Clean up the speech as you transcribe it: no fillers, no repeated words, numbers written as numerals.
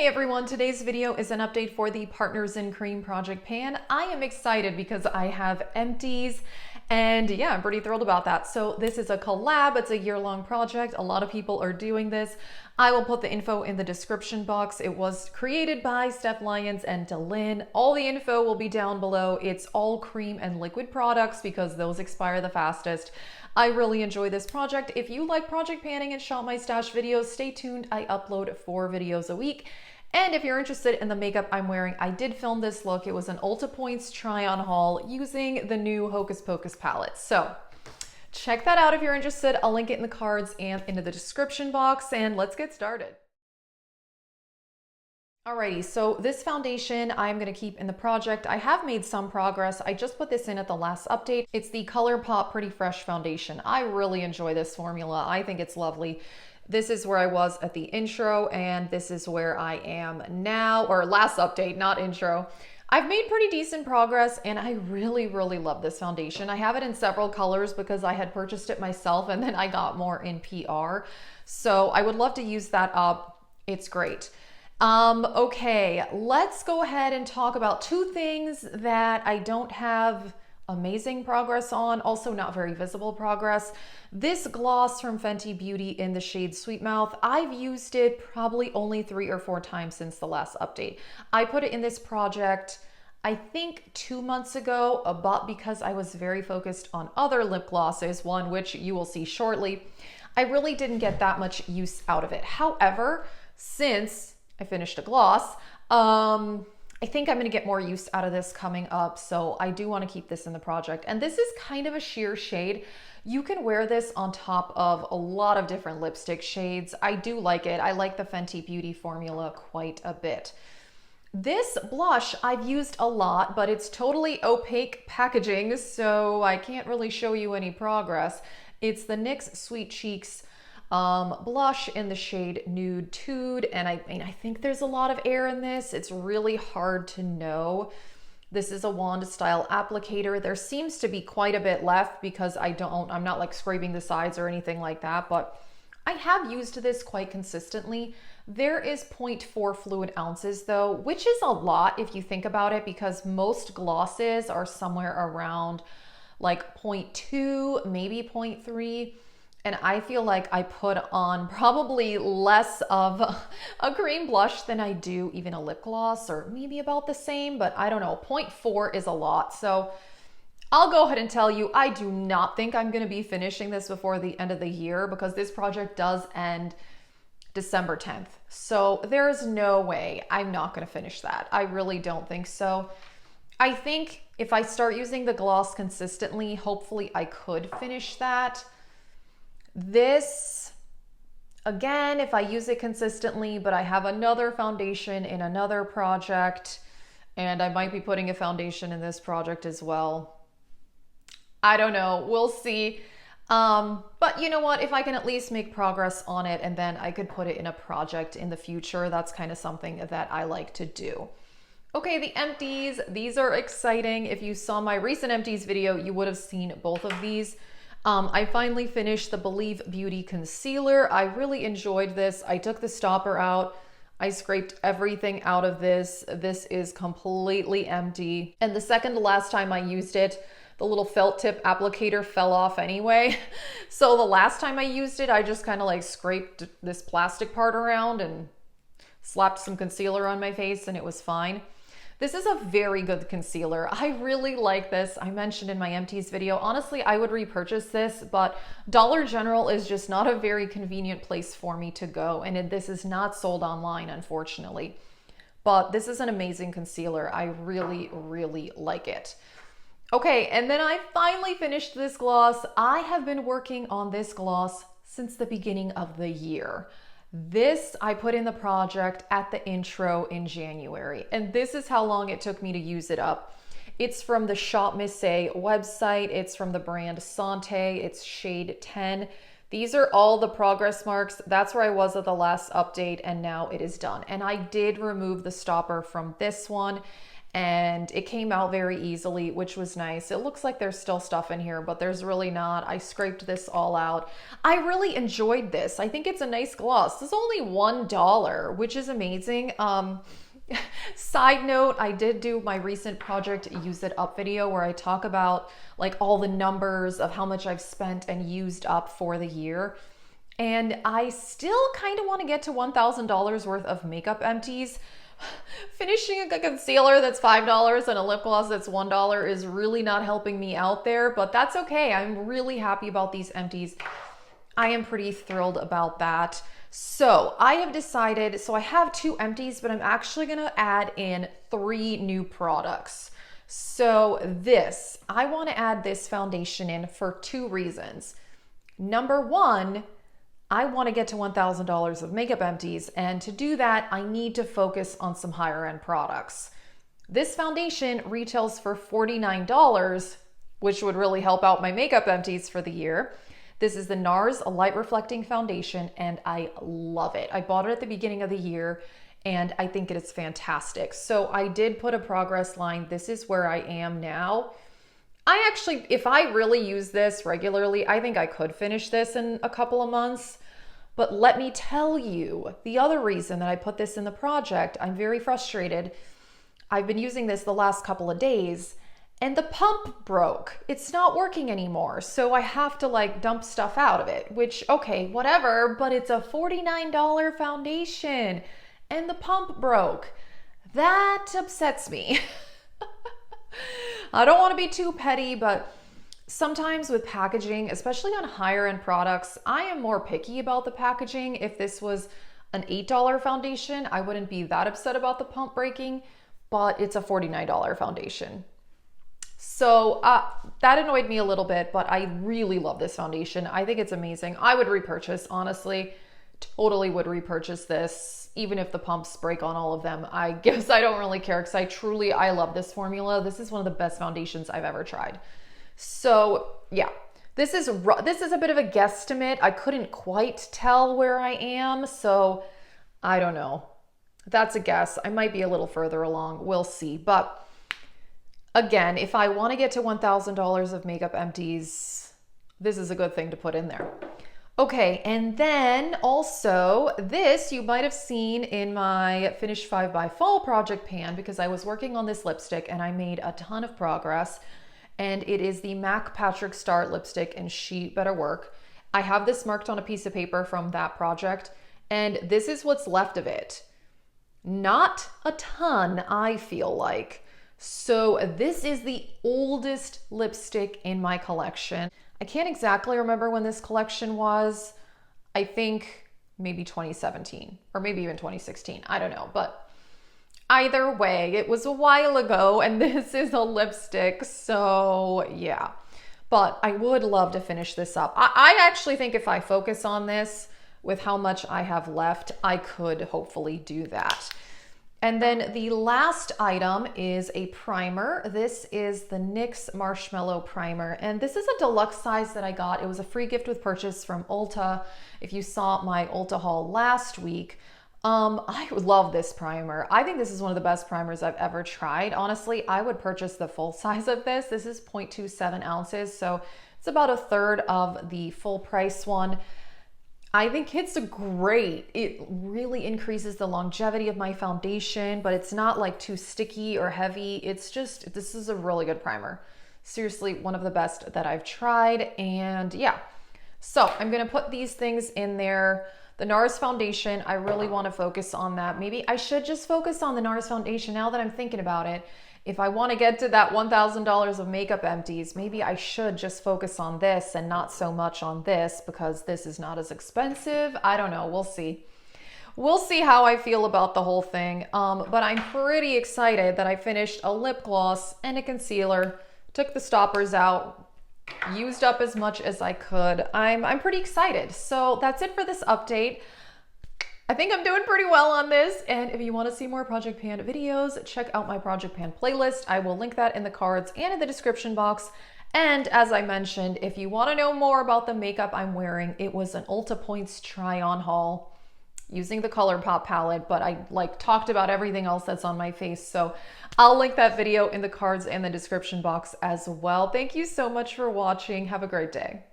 everyone, today's video is an update for the Partners in Cream project pan. I am excited because I have empties and yeah, I'm pretty thrilled about that. So this is a collab, it's a year-long project. A lot of people are doing this. I will put the info in the description box. It was created by Steph Lyons and Delyn. All the info will be down below. It's all cream and liquid products because those expire the fastest. I really enjoy this project. If you like project panning and shop my stash videos, stay tuned. I upload 4 videos a week. And if you're interested in the makeup I'm wearing, I did film this look. It was an Ulta Points try-on haul using the new Hocus Pocus palette. So check that out if you're interested. I'll link it in the cards and into the description box, and let's get started. Alrighty, so this foundation I'm gonna keep in the project. I have made some progress. I just put this in at the last update. It's the ColourPop Pretty Fresh foundation. I really enjoy this formula. I think it's lovely. This is where I was at the intro, and this is where I am now, or last update, not intro. I've made pretty decent progress, and I really love this foundation. I have it in several colors because I had purchased it myself, and then I got more in PR. So I would love to use that up. It's great. Okay, let's go ahead and talk about 2 things that I don't have amazing progress on, also not very visible progress. This gloss from Fenty Beauty in the shade Sweet Mouth, I've used it probably only 3 or 4 times since the last update. I put it in this project, I think 2 months ago, but because I was very focused on other lip glosses, one which you will see shortly, I really didn't get that much use out of it. However, since I finished a gloss, I think I'm gonna get more use out of this coming up, so I do wanna keep this in the project. And this is kind of a sheer shade. You can wear this on top of a lot of different lipstick shades. I do like it. I like the Fenty Beauty formula quite a bit. This blush I've used a lot, but it's totally opaque packaging, so I can't really show you any progress. It's the NYX Sweet Cheeks blush in the shade Nude Tude, and I think there's a lot of air in this. It's really hard to know. This is a wand style applicator. There seems to be quite a bit left because I'm not like scraping the sides or anything like that, but I have used this quite consistently. There is 0.4 fluid ounces though, which is a lot if you think about it, because most glosses are somewhere around like 0.2, maybe 0.3. And I feel like I put on probably less of a cream blush than I do even a lip gloss, or maybe about the same, but I don't know, 0.4 is a lot. So I'll go ahead and tell you, I do not think I'm gonna be finishing this before the end of the year because this project does end December 10th. So there's no way I'm not gonna finish that. I really don't think so. I think if I start using the gloss consistently, hopefully I could finish that. This, again, if I use it consistently, but I have another foundation in another project, and I might be putting a foundation in this project as well. I don't know, we'll see. But you know what, if I can at least make progress on it and then I could put it in a project in the future, that's kind of something that I like to do. Okay, the empties, these are exciting. If you saw my recent empties video, you would have seen both of these. I finally finished the Believe Beauty Concealer. I really enjoyed this. I took the stopper out. I scraped everything out of this. This is completely empty. And the second to last time I used it, the little felt tip applicator fell off anyway. So the last time I used it, I just kind of like scraped this plastic part around and slapped some concealer on my face and it was fine. This is a very good concealer. I really like this. I mentioned in my empties video, honestly, I would repurchase this, but Dollar General is just not a very convenient place for me to go. And this is not sold online, unfortunately. But this is an amazing concealer. I really like it. Okay, and then I finally finished this gloss. I have been working on this gloss since the beginning of the year. This I put in the project at the intro in January, and this is how long it took me to use it up. It's from the Shop Miss A website. It's from the brand Sante. It's shade 10. These are all the progress marks. That's where I was at the last update, and now it is done. And I did remove the stopper from this one, and it came out very easily, which was nice. It looks like there's still stuff in here, but there's really not. I scraped this all out. I really enjoyed this. I think it's a nice gloss. This is only $1, which is amazing. Side note, I did do my recent project Use It Up video where I talk about like all the numbers of how much I've spent and used up for the year. And I still kind of want to get to $1,000 worth of makeup empties. Finishing a concealer that's $5 and a lip gloss that's $1 is really not helping me out there, but that's okay. I'm really happy about these empties. I am pretty thrilled about that. So I have decided, so I have 2 empties, but I'm actually gonna add in 3 new products. So this, I wanna add this foundation in for 2 reasons. Number 1, I wanna get to $1,000 of makeup empties, and to do that, I need to focus on some higher end products. This foundation retails for $49, which would really help out my makeup empties for the year. This is the NARS Light Reflecting Foundation, and I love it. I bought it at the beginning of the year, and I think it is fantastic. So I did put a progress line. This is where I am now. I actually, if I really use this regularly, I think I could finish this in a couple of months. But let me tell you, the other reason that I put this in the project, I'm very frustrated. I've been using this the last couple of days, and the pump broke. It's not working anymore. So I have to like dump stuff out of it, which, okay, whatever, but it's a $49 foundation and the pump broke. That upsets me. I don't want to be too petty, but sometimes with packaging, especially on higher end products, I am more picky about the packaging. If this was an $8 foundation, I wouldn't be that upset about the pump breaking, but it's a $49 foundation. So that annoyed me a little bit, but I really love this foundation. I think it's amazing. I would repurchase, honestly, totally would repurchase this, even if the pumps break on all of them. I guess I don't really care because I love this formula. This is one of the best foundations I've ever tried. So yeah, this is a bit of a guesstimate. I couldn't quite tell where I am, so I don't know. That's a guess. I might be a little further along. We'll see. But again, if I want to get to $1,000 of makeup empties, this is a good thing to put in there. Okay, and then also this you might have seen in my Finish 5 by Fall project pan because I was working on this lipstick and I made a ton of progress. And it is the MAC Patrick Star lipstick in She Better Work. I have this marked on a piece of paper from that project, and this is what's left of it. Not a ton, I feel like. So this is the oldest lipstick in my collection. I can't exactly remember when this collection was. I think maybe 2017 or maybe even 2016. I don't know, but either way, it was a while ago and this is a lipstick. So yeah, but I would love to finish this up. I actually think if I focus on this with how much I have left, I could hopefully do that. And then the last item is a primer. This is the NYX Marshmallow Primer. And this is a deluxe size that I got. It was a free gift with purchase from Ulta. If you saw my Ulta haul last week, I love this primer. I think this is one of the best primers I've ever tried. Honestly, I would purchase the full size of this. This is 0.27 ounces. So it's about a third of the full price one. I think it's great. It really increases the longevity of my foundation, but it's not like too sticky or heavy. It's just, this is a really good primer. Seriously, one of the best that I've tried. And yeah, so I'm gonna put these things in there. The NARS foundation, I really wanna focus on that. Maybe I should just focus on the NARS foundation now that I'm thinking about it. If I wanna get to that $1,000 of makeup empties, maybe I should just focus on this and not so much on this because this is not as expensive. I don't know, we'll see. We'll see how I feel about the whole thing. But I'm pretty excited that I finished a lip gloss and a concealer, took the stoppers out, used up as much as I could. I'm pretty excited. So that's it for this update. I think I'm doing pretty well on this, and if you want to see more Project Pan videos, check out my Project Pan playlist. I will link that in the cards and in the description box. And as I mentioned, if you want to know more about the makeup I'm wearing, it was an Ulta Points try-on haul. using the ColourPop palette, but I like talked about everything else that's on my face. So I'll link that video in the cards and the description box as well. Thank you so much for watching. Have a great day.